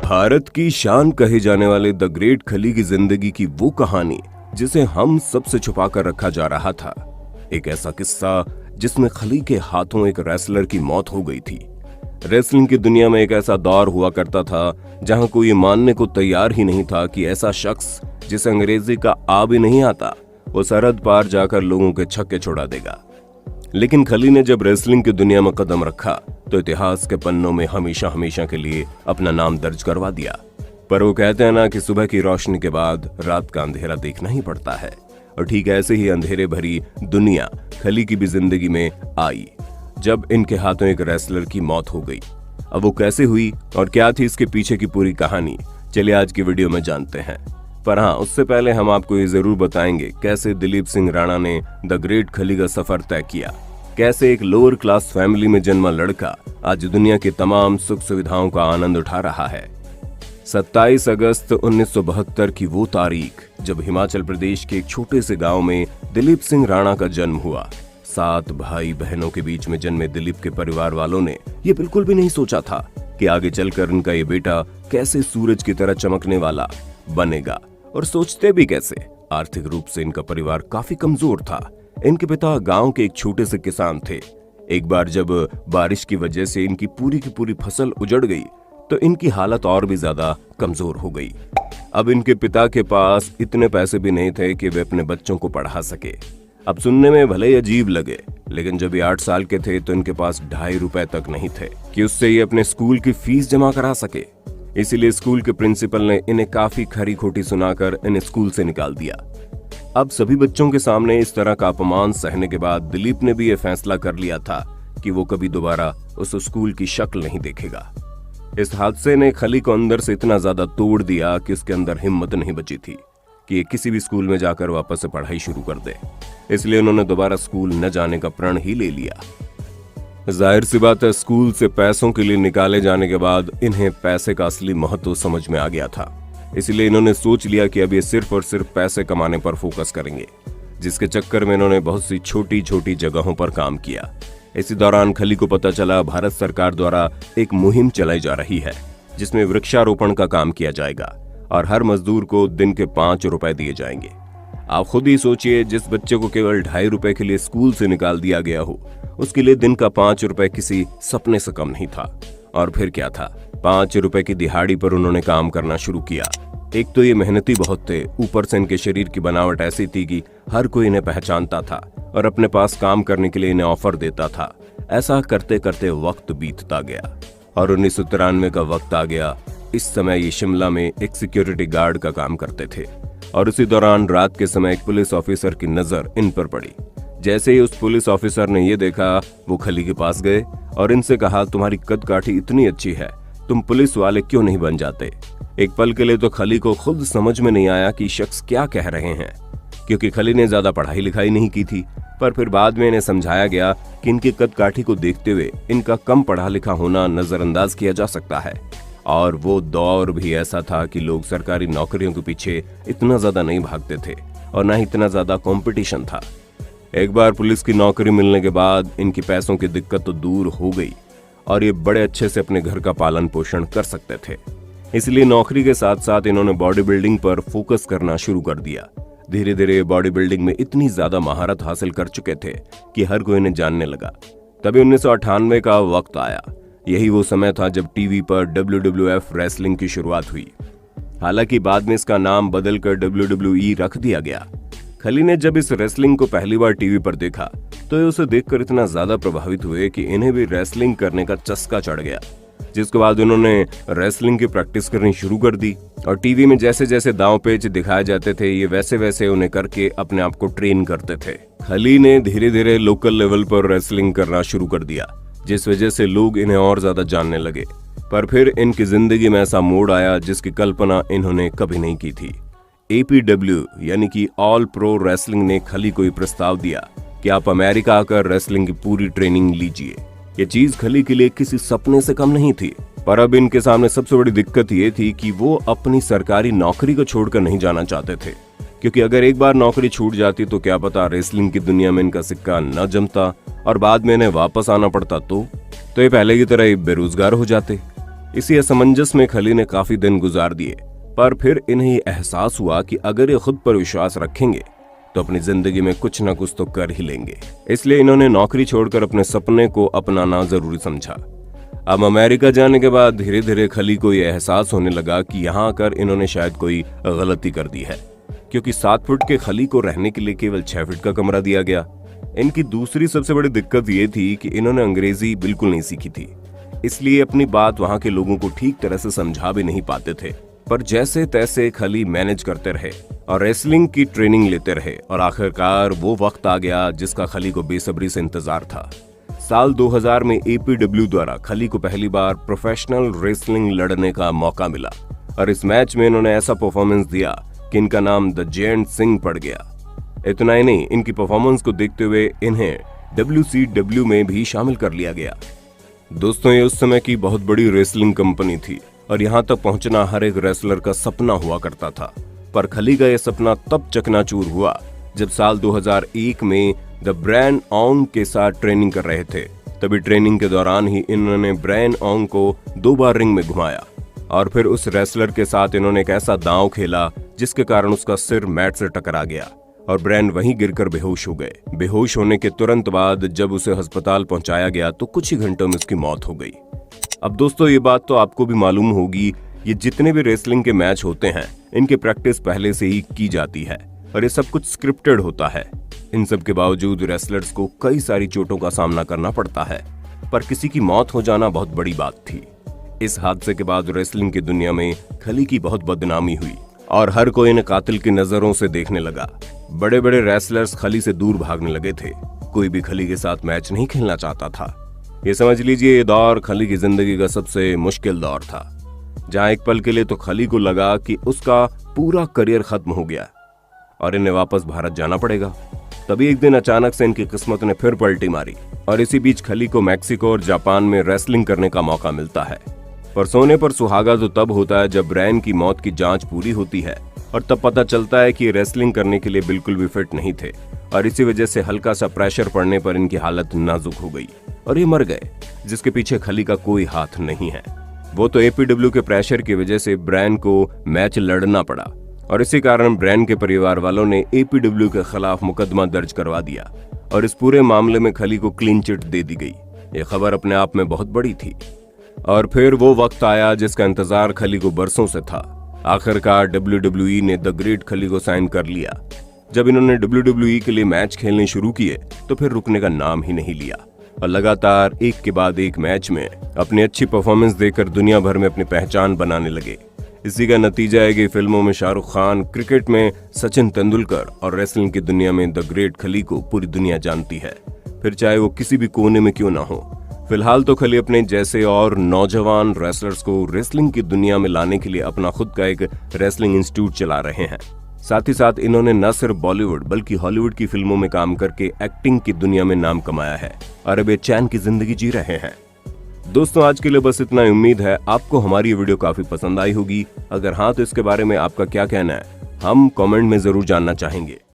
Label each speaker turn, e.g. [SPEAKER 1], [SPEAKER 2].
[SPEAKER 1] भारत की शान कहे जाने वाले द ग्रेट खली की जिंदगी की वो कहानी जिसे हम सबसे छुपा कर रखा जा रहा था। एक ऐसा किस्सा जिसमें खली के हाथों एक रेसलर की मौत हो गई थी। रेसलिंग की दुनिया में एक ऐसा दौर हुआ करता था जहां कोई मानने को तैयार ही नहीं था कि ऐसा शख्स जिसे अंग्रेजी का आ भी नहीं आता वो सरहद पार जाकर लोगों के छक्के छुड़ा देगा। लेकिन खली ने जब रेसलिंग की दुनिया में कदम रखा तो इतिहास के पन्नों में हमेशा हमेशा के लिए अपना नाम दर्ज करवा दिया। पर वो कहते हैं ना कि सुबह की रोशनी के बाद रात का अंधेरा देखना ही पड़ता है, और ठीक ऐसे ही अंधेरे भरी दुनिया खली की भी जिंदगी में आई जब इनके हाथों एक रेसलर की मौत हो गई। अब वो कैसे हुई और क्या थी इसके पीछे की पूरी कहानी, चलिए आज की वीडियो में जानते हैं। पर हाँ, उससे पहले हम आपको ये जरूर बताएंगे कैसे दिलीप सिंह राणा ने द ग्रेट खली का सफर तय किया, कैसे एक लोअर क्लास फैमिली में जन्मा लड़का आज दुनिया की तमाम सुख सुविधाओं का आनंद उठा रहा है। 27 अगस्त 1972 की वो तारीख जब हिमाचल प्रदेश के एक छोटे से गांव में दिलीप सिंह राणा का जन्म हुआ। 7 भाई बहनों के बीच में जन्मे दिलीप के परिवार वालों ने ये बिल्कुल भी नहीं सोचा था कि आगे चलकर उनका ये बेटा कैसे सूरज की तरह चमकने वाला बनेगा। और सोचते भी कैसे, आर्थिक रूप से इनका परिवार काफी कमजोर था। इनके पिता गांव के एक छोटे से किसान थे। एक बार जब बारिश की वजह से इनकी पूरी की पूरी फसल उजड़ गई तो इनकी हालत और भी ज्यादा कमजोर हो गई। अब इनके पिता के पास इतने पैसे भी नहीं थे कि वे अपने बच्चों को पढ़ा सके। अब सुनने में भले ही अजीब लगे, लेकिन जब ये 8 साल के थे तो इनके पास 2.5 रुपए तक नहीं थे कि उससे ये अपने स्कूल की फीस जमा करा सके। इसीलिए स्कूल के प्रिंसिपल ने इन्हें काफी खरी खोटी सुनाकर इन्हें स्कूल से निकाल दिया। अब सभी बच्चों के सामने इस तरह का अपमान सहने के बाद दिलीप ने भी यह फैसला कर लिया था कि वो कभी दोबारा उस स्कूल की शक्ल नहीं देखेगा। इस हादसे ने खली को अंदर से इतना ज्यादा तोड़ दिया कि उसके अंदर हिम्मत नहीं बची थी कि ये किसी भी स्कूल में जाकर वापस से पढ़ाई शुरू कर दे। इसलिए उन्होंने दोबारा स्कूल न जाने का प्रण ही ले लिया। जाहिर सी बात है, स्कूल से पैसों के लिए निकाले जाने के बाद इन्हें पैसे का असली महत्व समझ में आ गया था। इसलिए इन्होंने सोच लिया कि अब ये सिर्फ और सिर्फ पैसे कमाने पर फोकस करेंगे, जिसके चक्कर में इन्होंने बहुत सी छोटी छोटी जगहों पर काम किया। इसी दौरान खली को पता चला भारत सरकार द्वारा एक मुहिम चलाई जा रही है जिसमें वृक्षारोपण का काम किया जाएगा और हर मजदूर को दिन के 5 रुपए दिए जाएंगे। आप खुद ही सोचिए, जिस बच्चे को केवल 2.5 रुपए के लिए स्कूल से निकाल दिया गया हो उसके लिए दिन का 5 रुपए किसी सपने से कम नहीं था। और फिर क्या था, 5 रुपए की दिहाड़ी पर उन्होंने काम करना शुरू किया। एक तो ये मेहनती बहुत थे, ऊपर से इनके शरीर की बनावट ऐसी थी कि हर कोई इन्हें पहचानता था और अपने पास काम करने के लिए इन्हें ऑफर देता था। ऐसा करते करते वक्त बीतता गया और 1993 का वक्त आ गया। इस समय ये शिमला में एक सिक्योरिटी गार्ड का काम करते थे और उसी दौरान रात के समय एक पुलिस ऑफिसर की नजर इन पर पड़ी। जैसे ही उस पुलिस ऑफिसर ने ये देखा, वो खली के पास गए और इनसे कहा, तुम्हारी कद काठी इतनी अच्छी है, तुम पुलिस वाले क्यों नहीं बन जाते। एक पल के लिए तो खली को खुद समझ में नहीं आया कि शख्स क्या कह रहे हैं, क्योंकि खली ने ज्यादा पढ़ाई लिखाई नहीं की थी। पर फिर बाद में इन्हें समझाया गया कि इनकी कद काठी को देखते हुए इनका कम पढ़ा लिखा होना नजरअंदाज किया जा सकता है। और वो दौर भी ऐसा था कि लोग सरकारी नौकरियों के पीछे इतना ज्यादा नहीं भागते थे और ना ही इतना ज्यादा कंपटीशन था। एक बार पुलिस की नौकरी मिलने के बाद इनकी पैसों की दिक्कत तो दूर हो गई और ये बड़े अच्छे से अपने घर का पालन पोषण कर सकते थे। इसलिए नौकरी के साथ साथ इन्होंने बॉडी बिल्डिंग पर फोकस करना शुरू कर दिया। धीरे धीरे बॉडी बिल्डिंग में इतनी ज्यादा महारत हासिल कर चुके थे कि हर कोई इन्हें जानने लगा। तभी 1998 का वक्त आया। यही वो समय था जब टीवी पर WWF रेसलिंग की शुरुआत हुई। हालांकि बाद में इसका नाम बदलकर WWE रख दिया गया। खली ने जब इस रेसलिंग को पहली बार टीवी पर देखा तो उसे देखकर इतना ज्यादा प्रभावित हुए कि इन्हें भी रेसलिंग करने का चस्का चढ़ गया, जिसके बाद उन्होंने रेसलिंग की प्रैक्टिस करनी शुरू कर दी और टीवी में जैसे जैसे दांव पेच दिखाए जाते थे ये वैसे वैसे उन्हें करके अपने आप को ट्रेन करते थे। खली ने धीरे धीरे लोकल लेवल पर रेसलिंग करना शुरू कर दिया, जिस वजह से लोग इन्हें और ज्यादा जानने लगे। पर फिर इनकी जिंदगी में ऐसा मोड़ आया जिसकी कल्पना इन्होंने कभी नहीं की थी। APW यानी कि ऑल प्रो रेसलिंग ने खली को प्रस्ताव दिया कि आप अमेरिका आकर रेसलिंग की पूरी ट्रेनिंग लीजिए। ये चीज खली के लिए किसी सपने से कम नहीं थी। पर अब इनके सामने सबसे बड़ी दिक्कत ये थी कि वो अपनी सरकारी नौकरी को छोड़कर नहीं जाना चाहते थे, क्योंकि अगर एक बार नौकरी छूट जाती तो क्या पता रेसलिंग की दुनिया में इनका सिक्का न जमता और बाद में इन्हें वापस आना पड़ता तो ये पहले की तरह बेरोजगार हो जाते। इसी असमंजस में खली ने काफी दिन गुजार दिए, पर फिर इन्हें एहसास हुआ कि अगर ये खुद पर विश्वास रखेंगे तो अपनी जिंदगी में कुछ न कुछ तो कर ही लेंगे। इसलिए इन्होंने नौकरी छोड़कर अपने सपने को अपनाना जरूरी समझा। अब अमेरिका जाने के बाद धीरे धीरे खली को यह एहसास होने लगा कि यहाँ आकर इन्होंने शायद कोई गलती कर दी है, क्योंकि 7 फुट के खली को रहने के लिए केवल 6 फुट का कमरा दिया गया। इनकी दूसरी सबसे बड़ी दिक्कत ये थी कि इन्होंने अंग्रेजी बिल्कुल नहीं सीखी थी, इसलिए अपनी बात वहाँ के लोगों को ठीक तरह से समझा भी नहीं पाते थे। पर जैसे तैसे खली मैनेज करते रहे और रेसलिंग की ट्रेनिंग लेते रहे और आखिरकार वो वक्त आ गया जिसका खली को बेसब्री से इंतजार था। साल 2000 में APW द्वारा खली को पहली बार प्रोफेशनल रेसलिंग लड़ने का मौका मिला और इस मैच में इन्होंने ऐसा परफॉर्मेंस दिया कि इनका नाम द जेंट सिंह पड़ गया। इतना ही नहीं, इनकी परफॉर्मेंस को देखते हुए इन्हें WCW में भी शामिल कर लिया गया। दोस्तों, ये उस समय की बहुत बड़ी रेसलिंग कंपनी थी और यहाँ तक पहुंचना हर एक रेसलर का सपना हुआ करता था। पर खली का यह सपना तब चकनाचूर हुआ जब साल 2001 में द ब्रायन ओंग के साथ ट्रेनिंग कर रहे थे। तभी ट्रेनिंग के दौरान ही इन्होंने ब्रायन ओंग को 2 बार रिंग में घुमाया और फिर उस रेसलर के साथ इन्होंने एक ऐसा दांव खेला जिसके कारण उसका सिर मैट से टकरा गया और ब्रायन वहीं गिरकर बेहोश हो गए। बेहोश होने के तुरंत बाद जब उसे अस्पताल पहुंचाया गया तो कुछ ही घंटों में उसकी मौत हो गई। अब दोस्तों, ये बात तो आपको भी मालूम होगी, ये जितने भी रेसलिंग के मैच होते हैं इनकी प्रैक्टिस पहले से ही की जाती है और ये सब कुछ स्क्रिप्टेड होता है। इन सब के बावजूद रेसलर्स को कई सारी चोटों का सामना करना पड़ता है, पर किसी की मौत हो जाना बहुत बड़ी बात थी। इस हादसे के बाद रेसलिंग की दुनिया में खली की बहुत बदनामी हुई और हर कोई इन्हें कातिल की नजरों से देखने लगा। बड़े बड़े रेसलर्स खली से दूर भागने लगे थे, कोई भी खली के साथ मैच नहीं खेलना चाहता था। ये समझ लीजिए, ये दौर खली की जिंदगी का सबसे मुश्किल दौर था, जहां एक पल के लिए तो खली को लगा कि उसका पूरा करियर खत्म हो गया और इन्हें वापस भारत जाना पड़ेगा। तभी एक दिन अचानक से इनकी किस्मत ने फिर पलटी मारी और इसी बीच खली को मैक्सिको और जापान में रेसलिंग करने का मौका मिलता है। पर सोने पर सुहागा तो तब होता है जब ब्रायन की मौत की जांच पूरी होती है और तब पता चलता है कि ये रेसलिंग करने के लिए बिल्कुल भी फिट नहीं थे और इसी वजह से हल्का सा प्रेशर पड़ने पर इनकी हालत नाजुक हो गई और ये मर गए, जिसके पीछे खली का कोई हाथ नहीं है। वो तो APW के प्रेशर की वजह से ब्रायन को मैच लड़ना पड़ा और इसी कारण ब्रायन के परिवार वालों ने APW के खिलाफ मुकदमा दर्ज करवा दिया और इस पूरे मामले में खली को क्लीन चिट दे दी गई। ये खबर अपने आप में बहुत बड़ी थी और फिर वो वक्त आया जिसका इंतजार खली को बरसों से था। आखिरकार WWE ने द ग्रेट खली को साइन कर लिया। जब इन्होंने WWE के लिए मैच खेलने शुरू किए तो फिर रुकने का नाम ही नहीं लिया और लगातार एक के बाद एक मैच में अपनी अच्छी परफॉर्मेंस देकर दुनिया भर में अपनी पहचान बनाने लगे। इसी का नतीजा है कि फिल्मों में शाहरुख खान, क्रिकेट में सचिन तेंदुलकर और रेसलिंग की दुनिया में द ग्रेट खली को पूरी दुनिया जानती है, फिर चाहे वो किसी भी कोने में क्यों ना हो। फिलहाल तो खली अपने जैसे और नौजवान रेसलर्स को रेसलिंग की दुनिया में लाने के लिए अपना खुद का एक रेसलिंग इंस्टीट्यूट चला रहे हैं। साथ ही साथ इन्होंने न सिर्फ बॉलीवुड बल्कि हॉलीवुड की फिल्मों में काम करके एक्टिंग की दुनिया में नाम कमाया है और अब ये चैन की जिंदगी जी रहे हैं। दोस्तों, आज के लिए बस इतना ही। उम्मीद है आपको हमारी ये वीडियो काफी पसंद आई होगी। अगर हाँ तो इसके बारे में आपका क्या कहना है हम कमेंट में जरूर जानना चाहेंगे।